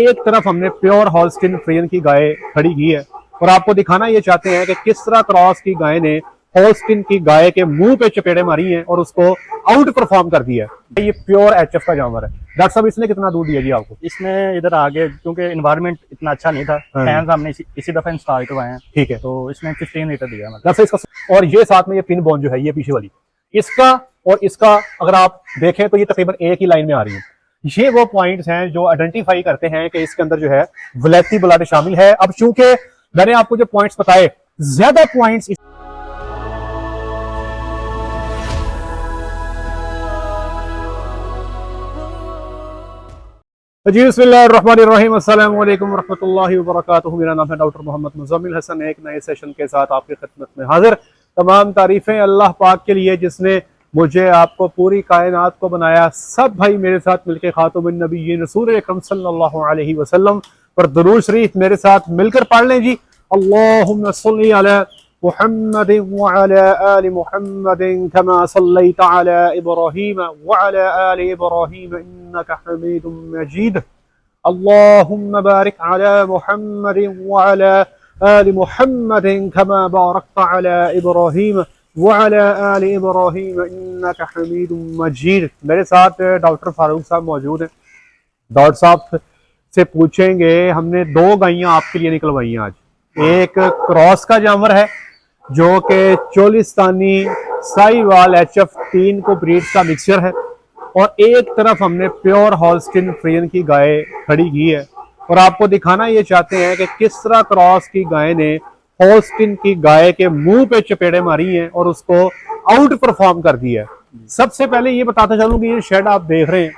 एक तरफ हमने प्योर हॉल्स्टीन फ्रीजियन की गाय खड़ी की है और आपको दिखाना ये चाहते हैं कि किस तरह क्रॉस की गाय ने हॉल्स्टीन की गाय के मुंह पे चपेड़े मारी हैं और उसको आउट परफॉर्म कर दिया है। ये प्योर एचएफ का जानवर है। डॉक्टर साहब इसने कितना दूध दिया जी आपको? इसमें इधर आगे क्योंकि एनवायरनमेंट इतना अच्छा नहीं था, फैंस हमने इसी दफा इंस्टॉल करवाए हैं। ठीक है, तो इसमें 15 लीटर दिया मतलब। डॉक्टर इसका और ये साथ में ये पिन बोन जो है ये पीछे वाली इसका और इसका अगर आप देखें तो ये तकरीबन एक ही लाइन में आ रही है। ये वो पॉइंट्स हैं जो आइडेंटिफाई करते हैं कि इसके अंदर जो है वलैती ब्लड शामिल है। अब चूंकि मैंने आपको जो पॉइंट्स बताए ज्यादा पॉइंट्स जी बिस्मिल्लाहिर्रहमानिर्रहीम अस्सलाम वालेकुम रहमतुल्लाहि व बरकातुहू। मेरा नाम है डॉक्टर मोहम्मद मुज़म्मिल हसन। एक नए सेशन के साथ आपकी खिदमत में हाजिर। तमाम तारीफें अल्लाह पाक के लिए जिसने मुझे आपको पूरी कायनात को बनाया। सब भाई मेरे साथ मिलकर खातमुन नबिय्यीन रसूल अकरम सल्लल्लाहु अलैहि वसल्लम पर दुरूद शरीफ मेरे साथ मिलकर पढ़ लें जी। अल्लाहुम्मा सल्ली अला मुहम्मद व अला आलि मुहम्मद कमा सल्लैता अला इब्राहीम व अला आलि इब्राहीम इन्नका हमीदुम मजीद। अल्लाहुम्मा बारिक अला मुहम्मद व अला आलि मुहम्मद कमा बारकता अला इब्राहीम व अला आलि इब्राहीम इन्नका हमीदुम मजीद। मेरे साथ डॉक्टर फारूक साहब मौजूद हैं। डॉक्टर साहब से पूछेंगे, हमने दो गायें आपके लिए निकलवाई हैं आज। एक क्रॉस का जानवर है जो कि चोलिस्तानी साहिवाल एचएफ 3 को ब्रीड्स का मिक्सचर है और एक तरफ हमने प्योर हॉल्स्टीन फ्रीजियन की गाय खड़ी की है और आपको दिखाना ये चाहते हैं कि किस तरह क्रॉस की गाय ने हॉल्स्टीन की गाय के मुंह पे चपेड़े मारी हैं और उसको आउट परफॉर्म कर दिया है। सबसे पहले ये बताता चलूं कि ये शेड आप देख रहे हैं,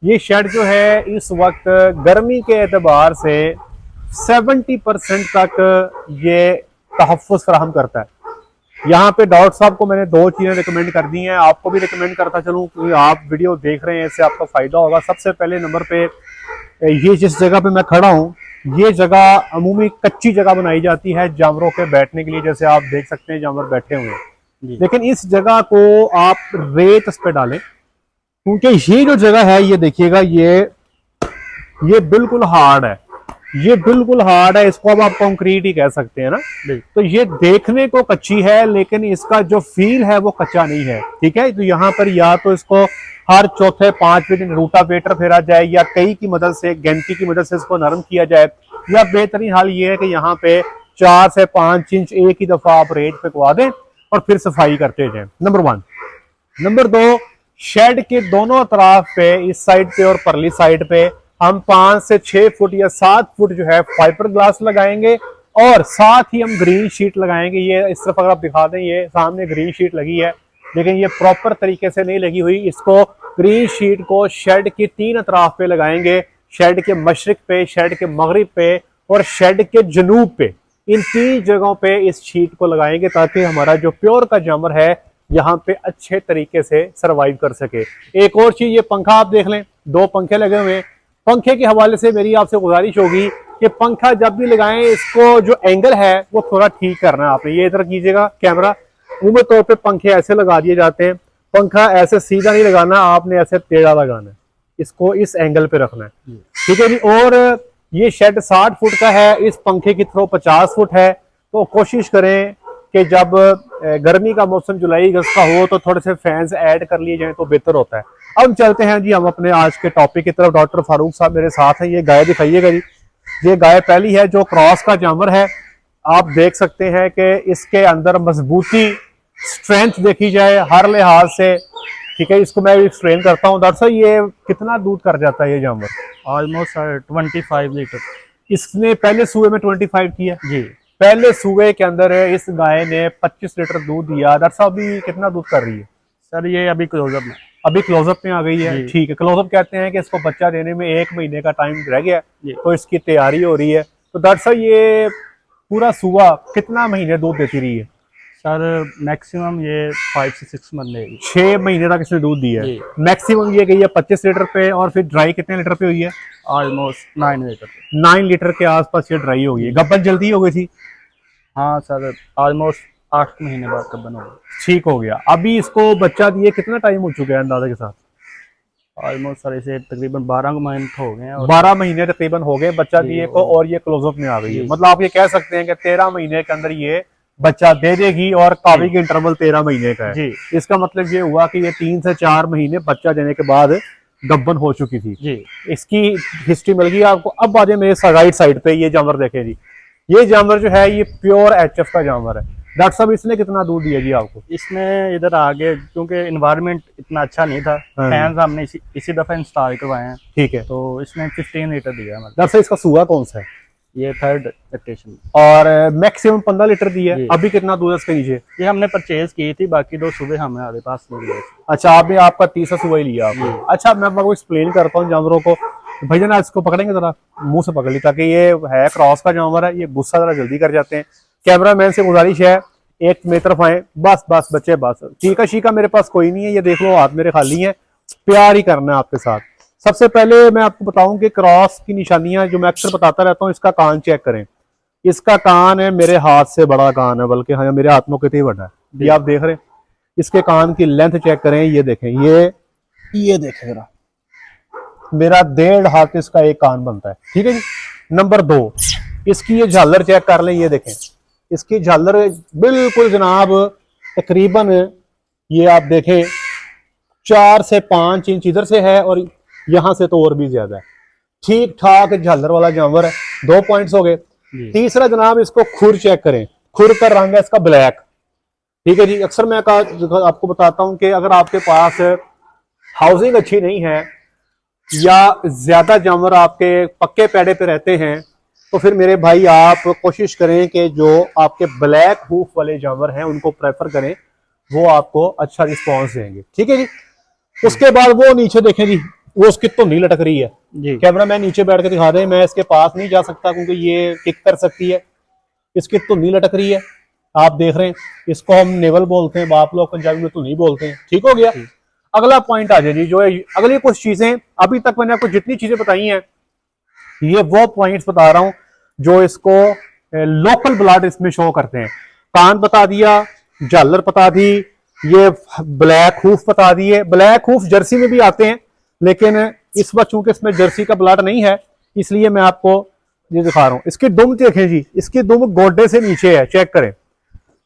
ये शेड जो है इस वक्त गर्मी के एतबार से 70% तक ये तहफ़्फ़ुज़ फराहम करता है। यहाँ पे डॉक्टर साहब को मैंने दो चीज़ें रिकमेंड कर दी हैं, आपको भी रिकमेंड करता चलूँ क्योंकि आप वीडियो देख रहे हैं, इससे आपको फ़ायदा होगा। सबसे पहले नंबर पे ये जिस जगह पे मैं खड़ा हूँ ये जगह अमूमी कच्ची जगह बनाई जाती है जानवरों के बैठने के लिए। जैसे आप देख सकते हैं जानवर बैठे हुए हैं, लेकिन इस जगह को आप रेत इस पे डालें क्योंकि ये जो जगह है ये देखिएगा ये बिल्कुल हार्ड है, ये बिल्कुल हार्ड है। इसको अब आप कंक्रीट ही कह सकते हैं ना। तो ये देखने को कच्ची है लेकिन इसका जो फील है वो कच्चा नहीं है। ठीक है, तो यहाँ पर या तो इसको हर चौथे 5वें दिन रूटावेटर फेरा जाए या कई की मदद से गेंटी की मदद से इसको नरम किया जाए, या बेहतरीन हाल ये है कि यहाँ पे 4 से 5 इंच एक ही दफा आप रेत फेंकवा दें और फिर सफाई करते जाए। नंबर 1। नंबर 2, शेड के दोनों तरफ पे इस साइड पे और परली साइड पे हम 5 से 6 फुट या 7 फुट जो है फाइबर ग्लास लगाएंगे और साथ ही हम ग्रीन शीट लगाएंगे। ये इस तरफ अगर आप दिखा दें, ये सामने ग्रीन शीट लगी है लेकिन ये प्रॉपर तरीके से नहीं लगी हुई। इसको ग्रीन शीट को शेड के 3 अतराफ पे लगाएंगे, शेड के मशरिक पे, शेड के मगरिब पे और शेड के जनूब पे। इन 3 जगहों पे इस शीट को लगाएंगे ताकि हमारा जो प्योर का जानवर है यहाँ पे अच्छे तरीके से सरवाइव कर सके। एक और चीज, ये पंखा आप देख लें, 2 पंखे लगे हुए हैं। पंखे के हवाले से मेरी आपसे गुजारिश होगी कि पंखा जब भी लगाएं इसको जो एंगल है वो थोड़ा ठीक करना है आपने। ये इधर कीजिएगा कैमरा। उम्र तौर पे पंखे ऐसे लगा दिए जाते हैं, पंखा ऐसे सीधा नहीं लगाना, आपने ऐसे टेढ़ा लगाना है, इसको इस एंगल पे रखना है। ठीक है जी। और ये शेड 60 फुट का है, इस पंखे की थ्रो 50 फुट है। तो कोशिश करें कि जब गर्मी का मौसम जुलाई अगस्त का हो तो थोड़े से फैंस ऐड कर लिए जाएं तो बेहतर होता है। अब चलते हैं जी हम अपने आज के टॉपिक की तरफ। डॉक्टर फारूक साहब मेरे साथ हैं। ये गाय दिखाइएगा जी। ये गाय पहली है जो क्रॉस का जानवर है। आप देख सकते हैं कि इसके अंदर मजबूती, स्ट्रेंथ देखी जाए हर लिहाज से। ठीक है, इसको मैं एक्सप्लेन करता हूँ। डॉक्टर साहब ये कितना दूध कर जाता है ये जानवर? Almost 25 litre. इसने पहले सूबे में 25 किया जी। पहले सूबे के अंदर इस गाय ने 25 लीटर दूध दिया। डॉक्टर साहब अभी कितना दूध कर रही है? सर ये अभी क्लोजअप में आ गई है। ठीक है, क्लोजअप कहते हैं कि इसको बच्चा देने में 1 महीने का टाइम रह गया तो इसकी तैयारी हो रही है। तो डॉक्टर साहब ये पूरा सूबा कितना महीने दूध देती रही है? सर मैक्सिमम ये 5 से 6 मंथ देगी। 6 महीने तक इसने दूध दिया है। मैक्सिमम ये गई है 25 लीटर पे और फिर ड्राई कितने लीटर पे हुई है? Almost 9 litre. 9 लीटर के आसपास ये ड्राई हो गई है। गब्बन जल्दी हो गई थी? हाँ सर, ऑलमोस्ट 8 महीने बाद गब्बन हो गई। ठीक हो गया। अभी इसको बच्चा दिए कितना टाइम हो चुका है अंदाजा के साथ? ऑलमोस्ट सर इसे तकरीबन 12 मंथ हो गए हैं और 12 महीने तकरीबन हो गए बच्चा जी, दिए को, और ये क्लोजअप में आ गई है। जी। मतलब आप ये कह सकते हैं कि 13 महीने के अंदर ये बच्चा दे देगी, और कावी की इंटरवल 13 महीने का है। जी इसका मतलब ये हुआ कि ये 3 से 4 महीने बच्चा देने के बाद गब्बन हो चुकी थी। जी इसकी हिस्ट्री मिल गई आपको। अब आ जाए मेरे राइट साइड पे, ये जानवर देखें जी। ये जानवर जो है ये प्योर एचएफ का जानवर है। डॉक्टर साहब इसने कितना दूध दिया जी आपको? इसमें इधर आगे क्योंकि इन्वायरमेंट इतना अच्छा नहीं था, हाँ। फैंस हमने इसी दफा इंस्टॉल करवाए हैं, ठीक है। तो इसमें 15 लीटर दिया है। मतलब डॉक्टर साहब इसका सूआ कौन सा है? ये 3rd लैक्टेशन। और मैक्सिमम 15 लीटर दिया है। जी। अभी कितना दूध है इसके नीचे? ये हमने परचेज की थी, बाकी 2 सुबह हमारे पास ले लिए। अच्छा, आपने आपका तीसरा सुबह ही लिया आपने। अच्छा, मैं आपको एक्सप्लेन करता हूँ जानवरों को। भैया ना इसको पकड़ेंगे जरा, मुंह से पकड़ ली, ताकि ये है क्रॉस का जानवर है, ये गुस्सा जरा जल्दी कर जाते हैं। कैमरामैन से गुजारिश है एक मेरी तरफ आए, बस बस बच्चे बस। चीका शीका मेरे पास कोई नहीं है, ये देख लो हाथ मेरे खाली हैं। प्यार ही करना है आपके साथ। सबसे पहले मैं आपको बताऊं कि क्रॉस की निशानियां जो मैं अक्सर बताता रहता हूँ, इसका कान चेक करें। इसका कान है मेरे हाथ से बड़ा कान है, बल्कि हाँ मेरे हाथ में कितनी बड़ा है, ये आप देख रहे हैं। इसके कान की लेंथ चेक करें, ये देखें, ये देखें जरा, मेरा 1.5 हाथ इसका एक कान बनता है। ठीक है जी। नंबर 2, इसकी ये झालर चेक कर लें, ये देखें, इसकी झालर बिल्कुल जनाब तकरीबन ये आप देखें 4 से 5 इंच इधर से है, और यहां से तो और भी ज्यादा है। ठीक ठाक झालर वाला जानवर है। 2 पॉइंट्स हो गए। तीसरा जनाब, इसको खुर चेक करें। खुर का रंग है इसका ब्लैक। ठीक है जी। अक्सर मैं आपको बताता हूं कि अगर आपके पास हाउसिंग अच्छी नहीं है या ज्यादा जानवर आपके पक्के पैड़े पे रहते हैं, तो फिर मेरे भाई आप कोशिश करें कि जो आपके ब्लैक हूफ वाले जानवर हैं उनको प्रेफर करें, वो आपको अच्छा रिस्पॉन्स देंगे। ठीक है जी। उसके बाद वो नीचे देखें जी, वो उसकी धुंधी लटक रही है जी। कैमरा मैन नीचे बैठ के दिखा दे, मैं इसके पास नहीं जा सकता क्योंकि ये किक कर सकती है। इसकी धुंधी लटक रही है, आप देख रहे हैं। इसको हम नेवल बोलते हैं, आप लोग पंजाबी में धुंधी बोलते हैं। ठीक हो गया। अगला पॉइंट आ जाए जी, जो है अगली कुछ चीजें, अभी तक मैंने आपको जितनी चीजें बताई हैं, ये वो पॉइंट्स बता रहा हूं जो इसको लोकल ब्लड इसमें शो करते हैं। कान बता दिया, झालर बता दी, ये ब्लैक हूफ बता दिए। ब्लैक हूफ जर्सी में भी आते हैं, लेकिन इस वक्त चूंकि इसमें जर्सी का ब्लड नहीं है, इसलिए मैं आपको ये दिखा रहा हूं। इसकी दुम देखें जी, इसकी दुम गोडे से नीचे है, चेक करें,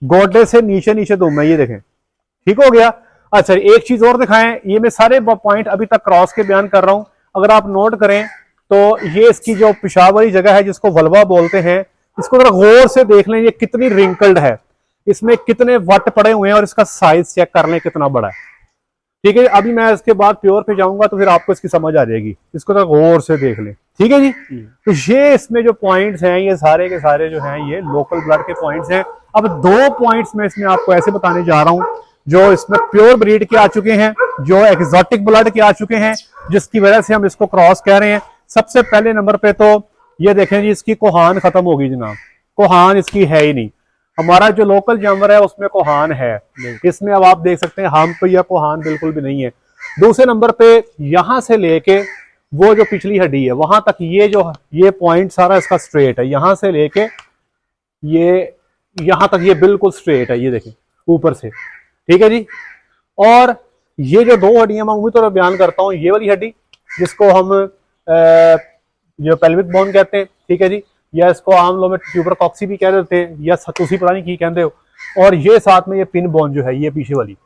गोडे से नीचे नीचे दुम है, ये देखें। ठीक हो गया। अच्छा, एक चीज और दिखाएं। ये मैं सारे पॉइंट अभी तक क्रॉस के बयान कर रहा हूं, अगर आप नोट करें तो ये इसकी जो पेशाब वाली जगह है जिसको वल्वा बोलते हैं, इसको जरा गौर से देख लें, ये कितनी रिंकल्ड है, इसमें कितने वट पड़े हुए हैं, और इसका साइज चेक कर लें कितना बड़ा है। ठीक है। अभी मैं इसके बाद प्योर पे जाऊंगा तो फिर आपको इसकी समझ आ जाएगी, इसको जरा गौर से देख लें। ठीक है जी। तो ये इसमें जो पॉइंट्स हैं, ये सारे के सारे जो हैं ये लोकल ब्लड के पॉइंट्स हैं। अब 2 पॉइंट्स में इसमें आपको ऐसे बताने जा रहा हूं जो इसमें प्योर ब्रीड के आ चुके हैं, जो एक्सोटिक ब्लड के आ चुके हैं, जिसकी वजह से हम इसको क्रॉस कह रहे हैं। सबसे पहले नंबर पे तो ये देखें जी, इसकी कोहान खत्म होगी जनाब, कोहान इसकी है ही नहीं। हमारा जो लोकल जानवर है उसमें कोहान है, इसमें अब आप देख सकते हैं हम पे यह कोहान बिल्कुल भी नहीं है। दूसरे नंबर पे यहां से लेके वो जो पिछली हड्डी है वहां तक ये पॉइंट सारा इसका स्ट्रेट है, यहां से लेके ये यहां तक ये बिल्कुल स्ट्रेट है, ये देखें ऊपर से। ठीक है जी। और ये जो 2 हड्डियां मैं उम्मीद बयान करता हूं, ये वाली हड्डी जिसको हम जो पेल्विक बोन कहते हैं, ठीक है जी, या इसको आम लोग में ट्यूबर कॉक्सी भी कह देते हैं, या सतूसी पता नहीं की कहते हो। और ये साथ में ये पिन बोन जो है, ये पीछे वाली,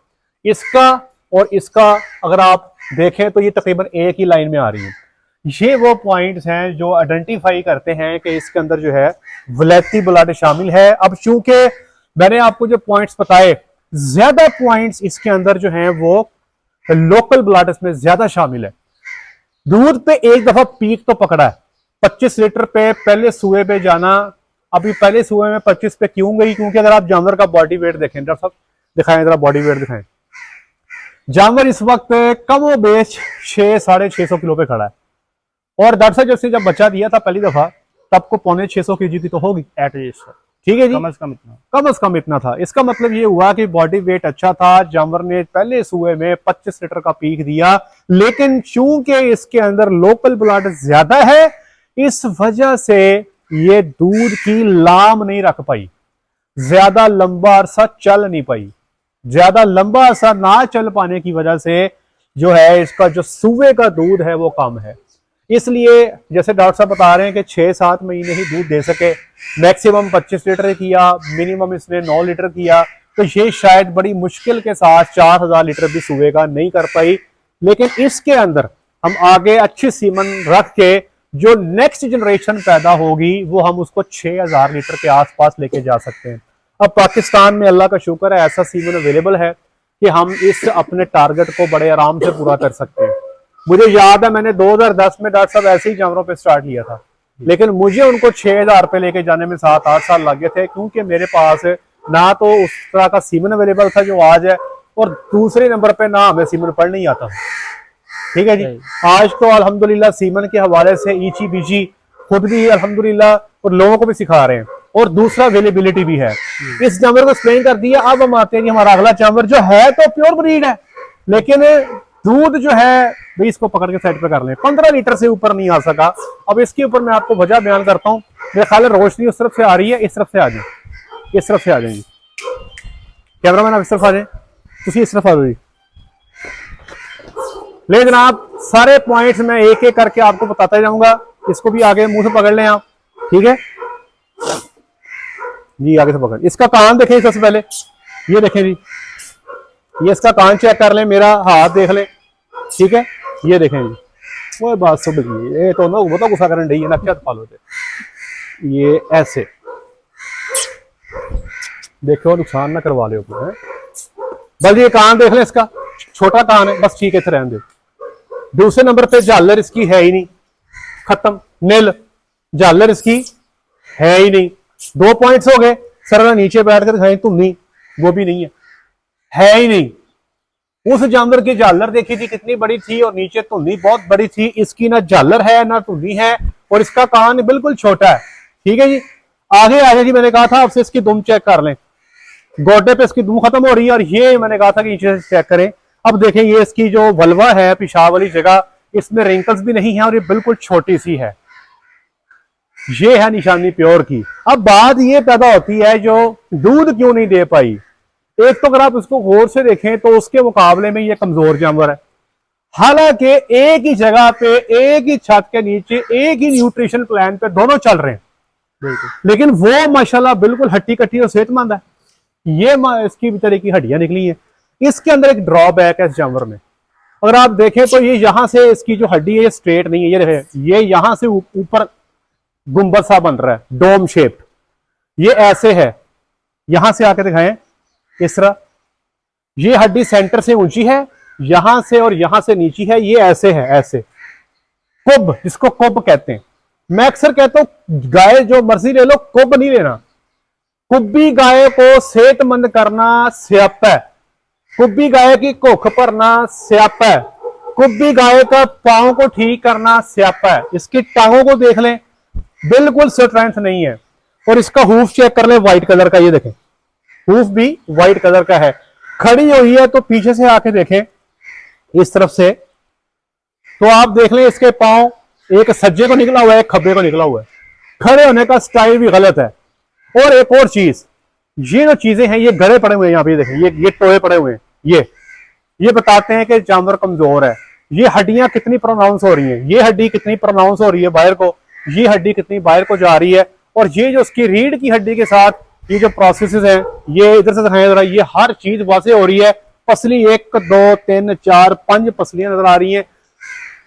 इसका और इसका अगर आप देखें तो ये तकरीबन एक ही लाइन में आ रही है। ये वो पॉइंट्स हैं जो आइडेंटिफाई करते हैं कि इसके अंदर जो है वलैती ब्लड शामिल है। अब चूंकि मैंने आपको जो पॉइंट्स बताए, ज्यादा पॉइंट्स इसके अंदर जो हैं वो लोकल ब्लड इसमें ज्यादा शामिल है। दूध पे एक दफा पीक तो पकड़ा है, 25 लीटर पे पहले सुए पे जाना। अभी पहले सुए में 25 पे क्यों गई? क्योंकि अगर आप जानवर का बॉडी वेट देखें, डॉक्टर साहब दिखाएं जरा, बॉडी वेट दिखाएं। जानवर इस वक्त कम बेच 600-650 किलो पे खड़ा है, और डॉक्टर साहब जब बच्चा दिया था पहली दफा तब को 550 केजी की तो होगी एटलीस्ट। ठीक है जी। कम से कम इतना था। इसका मतलब ये हुआ कि बॉडी वेट अच्छा था, जानवर ने पहले सुए में 25 लीटर का पीक दिया, लेकिन चूंकि इसके अंदर लोकल ब्लड ज्यादा है, इस वजह से ये दूध की लाम नहीं रख पाई, ज्यादा लंबा अरसा चल नहीं पाई। ज्यादा लंबा अरसा ना चल पाने की वजह से जो है इसका जो सुबह का दूध है वो कम है। इसलिए जैसे डॉक्टर साहब बता रहे हैं कि 6-7 महीने ही दूध दे सके, मैक्सिमम 25 लीटर किया, मिनिमम इसने 9 लीटर किया, तो ये शायद बड़ी मुश्किल के साथ 4000 लीटर भी सुबह का नहीं कर पाई। लेकिन इसके अंदर हम आगे अच्छी सीमन रख के जो नेक्स्ट जनरेशन पैदा होगी वो हम उसको 6000 लीटर के आसपास लेके जा सकते हैं। अब पाकिस्तान में अल्लाह का शुक्र है ऐसा सीमन अवेलेबल है कि हम इस अपने टारगेट को बड़े आराम से पूरा कर सकते हैं। मुझे याद है मैंने 2010 में डॉक्टर साहब ऐसे ही जानवरों पे स्टार्ट लिया था, लेकिन मुझे उनको 6000 पे लेके जाने में 7-8 साल लग गए थे, क्योंकि मेरे पास ना तो उस तरह का सीमन अवेलेबल था जो आज है, और दूसरे नंबर पे ना हमें सीमन पढ़ नहीं आता। ठीक है जी। आज तो अल्हम्दुलिल्लाह सीमन के हवाले से ईची बीची खुद भी अल्हम्दुलिल्लाह और लोगों को भी सिखा रहे हैं, और दूसरा अवेलेबिलिटी भी है। इस जानवर को एक्सप्लेन कर दिया। अब हम आते हैं कि हमारा अगला जानवर जो है तो प्योर ब्रीड है, लेकिन दूध जो है भाई इसको पकड़ के साइड पे कर लें, 15 लीटर से ऊपर नहीं आ सका। अब इसके ऊपर मैं आपको वजह बयान करता हूँ। मेरे ख्याल है रोशनी उस तरफ से आ रही है, इस तरफ से आ जाए, इस तरफ से आ जाएंगे कैमरामैन, आप इस तरफ आ जाए, तुम इस तरफ आ जाइए। ले जनाब, सारे पॉइंट्स मैं एक एक करके आपको बताता जाऊंगा। इसको भी आगे मुंह से पकड़ लें आप, ठीक है जी, आगे से पकड़। इसका कान देखें सबसे पहले, ये देखें जी, ये इसका कान चेक कर लें, मेरा हाथ देख लें, ठीक है, ये देखें जी। वो बात सब ये तो ना वो तो गुस्सा करने रही है ना, क्या फॉलो थे ये ऐसे देखो, नुकसान ना करवा ले अपना। बस ये कान देख लें, इसका छोटा कान है, बस ठीक है, रहने दो। दूसरे नंबर पे झालर इसकी है ही नहीं, खत्म, नील, झालर इसकी है ही नहीं। 2 पॉइंट्स हो गए। सर नीचे बैठ कर दिखाई तुमनी, वो भी नहीं है ही नहीं। उस जानवर की झालर देखी थी कितनी बड़ी थी, और नीचे धुंधी बहुत बड़ी थी। इसकी ना झालर है ना धुंधी है, और इसका कान बिल्कुल छोटा है। ठीक है जी, आगे आ जाए जी। मैंने कहा था आपसे इसकी दुम चेक कर लें, गोडे पे इसकी दुम खत्म हो रही है, और ये मैंने कहा था कि नीचे से चेक करें। अब देखें, ये इसकी जो वल्वा है पेशाब वाली जगह, इसमें रिंकल्स भी नहीं है, और ये बिल्कुल छोटी सी है। ये है निशानी प्योर की। अब बात ये पैदा होती है जो दूध क्यों नहीं दे पाई। एक तो अगर आप इसको गौर से देखें तो उसके मुकाबले में ये कमजोर जानवर है। हालांकि एक ही जगह पे, एक ही छत के नीचे, एक ही न्यूट्रिशन प्लान पे दोनों चल रहे हैं, लेकिन वो माशाल्लाह बिल्कुल हट्टी कट्टी और सेहतमंद है। ये इसकी भी तरह की हड्डियां निकली हैं। इसके अंदर एक ड्रॉबैक है इस जानवर में। अगर आप देखें तो ये यहां से इसकी जो हड्डी है ये स्ट्रेट नहीं है, ये रहे, ये यहां से ऊपर गुंबद सा बन रहा है, डोम शेप। ये ऐसे है, यहां से आके दिखाएं इस तरह। ये हड्डी सेंटर से ऊंची है, यहां से और यहां से नीची है। ये ऐसे है, ऐसे कुब, जिसको कुब कहते हैं। मैं अक्सर कहता हूं गाय जो मर्जी ले लो, कुब नहीं लेना। कुब्बी गाय को सेहतमंद करना स्यापा है, कुब्बी गाय की कोख भरना स्यापा है, कुब्बी गाय का पांव को ठीक करना स्यापा है। इसकी टांगों को देख लें, बिल्कुल स्ट्रेंथ नहीं है। और इसका हूफ चेक कर ले, व्हाइट कलर का, ये देखें हूफ भी व्हाइट कलर का है। खड़ी हुई है तो पीछे से आके देखें इस तरफ से, तो आप देख लें इसके पांव एक सज्जे को निकला हुआ है, एक खब्बे को निकला हुआ है। खड़े होने का स्टाइल भी गलत है। और एक और चीज, ये जो चीजें हैं ये गड़े पड़े हुए हैं, यहाँ पे देखें ये टोए पड़े हुए हैं। ये बताते हैं कि जानवर कमजोर है। ये हड्डियां कितनी प्रोनाउंस हो रही हैं, ये हड्डी कितनी प्रोनाउंस हो रही है बाहर को, ये हड्डी कितनी बाहर को जा रही है। और ये जो उसकी रीढ़ की हड्डी के साथ ये जो प्रोसेसेस हैं, ये इधर से दिखाया जा रहा है, ये हर चीज वासे हो रही है। पसली 1 2 3 4 5 पसलियां नजर आ रही हैं।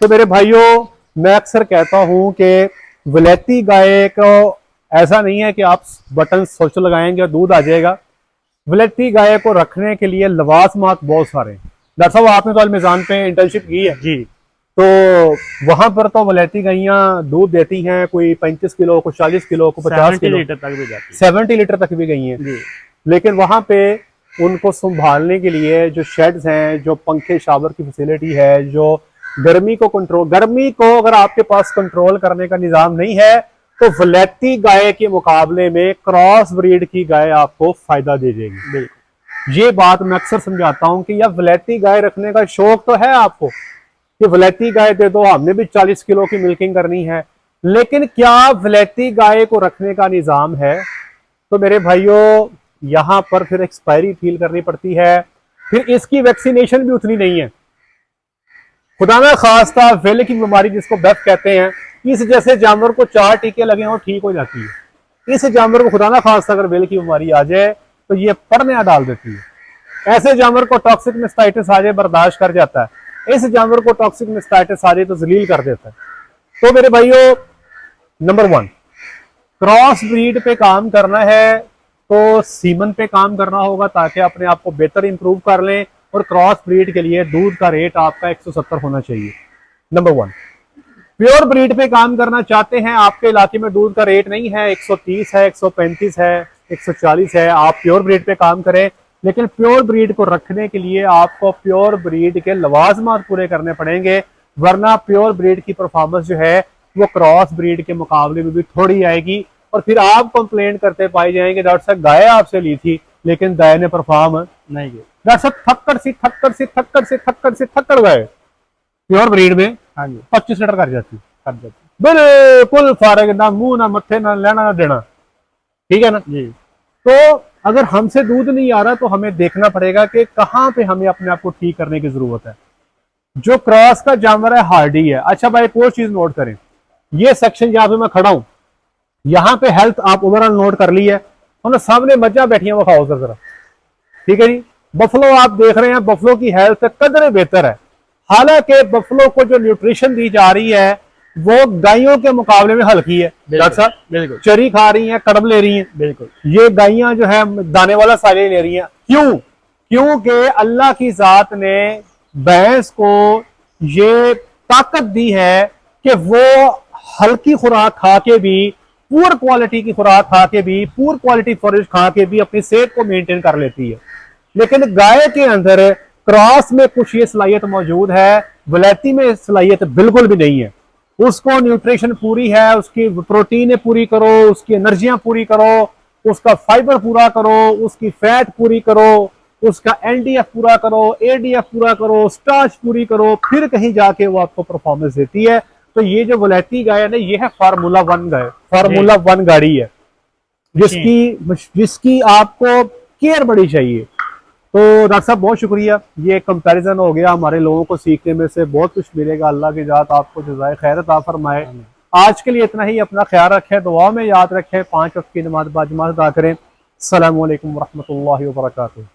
तो मेरे भाइयों, मैं अक्सर कहता हूं कि वलैती गाय को ऐसा नहीं है कि आप बटन सोच लगाएंगे और दूध आ जाएगा। वलैती गाय को रखने के लिए लवाजमात बहुत सारे हैं। डॉक्टर साहब, आपने तो अलमिजान पे इंटर्नशिप की है जी, तो वहां पर तो वलैती गायियां दूध देती हैं, कोई 35 किलो, कोई 40 किलो, कोई 50 किलो, लीटर तक भी जाती है, 70 लीटर तक भी गई हैं। लेकिन वहां पे उनको संभालने के लिए जो शेड्स हैं, जो पंखे शावर की फैसिलिटी है, जो गर्मी को अगर आपके पास कंट्रोल करने का निजाम नहीं है, तो वलैती गाय के मुकाबले में क्रॉस ब्रीड की गाय आपको फायदा दे देगी। बिल्कुल, ये बात मैं अक्सर समझाता हूं कि यार वलैती गाय रखने का शौक तो है आपको कि वलैती गाय दे दो, हमने भी 40 किलो की मिल्किंग करनी है, लेकिन क्या वलैती गाय को रखने का निजाम है? तो मेरे भाइयों, यहां पर फिर एक्सपायरी फील करनी पड़ती है, फिर इसकी वैक्सीनेशन भी उतनी नहीं है। खुदा ना खास्ता वेल की बीमारी जिसको बेफ कहते हैं, इस जैसे जानवर को 4 टीके लगे और ठीक हो जाती है। इस जानवर को खुदा ना खास्ता अगर वेल की बीमारी आ जाए तो ये पड़ने डाल देती है। ऐसे जानवर को टॉक्सिक मेस्टाइटिस आ जाए बर्दाश्त कर जाता है, इस जानवर को टॉक्सिक मेस्टाइटिस आ जाए तो जलील कर देता है। तो मेरे भाइयों, नंबर 1, क्रॉस ब्रीड पे काम करना है तो सीमन पे काम करना होगा ताकि अपने आप को बेहतर इंप्रूव कर लें, और क्रॉस ब्रीड के लिए दूध का रेट आपका 170 होना चाहिए। नंबर 1, प्योर ब्रीड पे काम करना चाहते हैं, आपके इलाके में दूध का रेट नहीं है, 130 है, 135 है, 140 है, आप प्योर ब्रीड पे काम करें। लेकिन प्योर ब्रीड को रखने के लिए आपको प्योर ब्रीड के लवाजमात पूरे करने पड़ेंगे, वरना प्योर ब्रीड की परफॉर्मेंस जो है वो क्रॉस ब्रीड के मुकाबले में भी थोड़ी आएगी, और फिर आप कंप्लेन करते पाए जाएंगे डॉक्टर साहब गाय आपसे ली थी लेकिन गाय ने परफॉर्म नहीं किया। डॉक्टर साहब थक्कड़ गए। प्योर ब्रीड में हाँ जी, 25 लीटर कर जाती, कर देते बिल्कुल फारग, ना मुंह ना मत्थे ना लेना ना देना, ठीक है ना जी। तो अगर हमसे दूध नहीं आ रहा तो हमें देखना पड़ेगा कि कहाँ पे हमें अपने आप को ठीक करने की जरूरत है। जो क्रॉस का जानवर है हार्डी है। अच्छा भाई, एक और चीज नोट करें, ये सेक्शन जहां पे मैं खड़ा हूं यहाँ पे हेल्थ आप ओवरऑल नोट कर ली है, और सामने मज्जा बैठी है वो खाओ जरा, ठीक है जी। बफलो आप देख रहे हैं, बफलो की हेल्थ कदर बेहतर है, हालांकि बफलो को जो न्यूट्रिशन दी जा रही है वो गायों के मुकाबले में हल्की है। डॉक्टर साहब बिल्कुल चरी खा रही हैं, कड़ब ले रही हैं, बिल्कुल। ये गायें जो है दाने वाला साले ले रही हैं। क्यों? क्योंकि अल्लाह की जात ने भैंस को ये ताकत दी है कि वो हल्की खुराक खा के भी, पुअर क्वालिटी की खुराक खा के भी, पुअर क्वालिटी फॉरेज खा के भी अपनी सेहत को मेंटेन कर लेती है। लेकिन गाय के अंदर क्रॉस में कुछ ये सलाहियत मौजूद है, वलैती में सलाहियत बिल्कुल भी नहीं है। उसको न्यूट्रिशन पूरी है, उसकी प्रोटीन पूरी करो, उसकी एनर्जियां पूरी करो, उसका फाइबर पूरा करो, उसकी फैट पूरी करो, उसका एनडीएफ पूरा करो, एडीएफ पूरा करो, स्टार्च पूरी करो, फिर कहीं जाके वो आपको परफॉर्मेंस देती है। तो ये जो वलैती गाय है ना, ये है फार्मूला 1 गाय, फार्मूला 1 गाड़ी है जिसकी आपको केयर बड़ी चाहिए। तो डॉक्टर साहब बहुत शुक्रिया, ये कंपैरिजन हो गया, हमारे लोगों को सीखने में से बहुत कुछ मिलेगा। अल्लाह की जात आपको जज़ाए खैर अता फरमाए। आज के लिए इतना ही, अपना ख्याल रखें, दुआ में याद रखें, 5 वक्त की नमाज बाजमात अदा करें। अस्सलामु अलैकुम वरहमतुल्लाहि वबरकातुहू।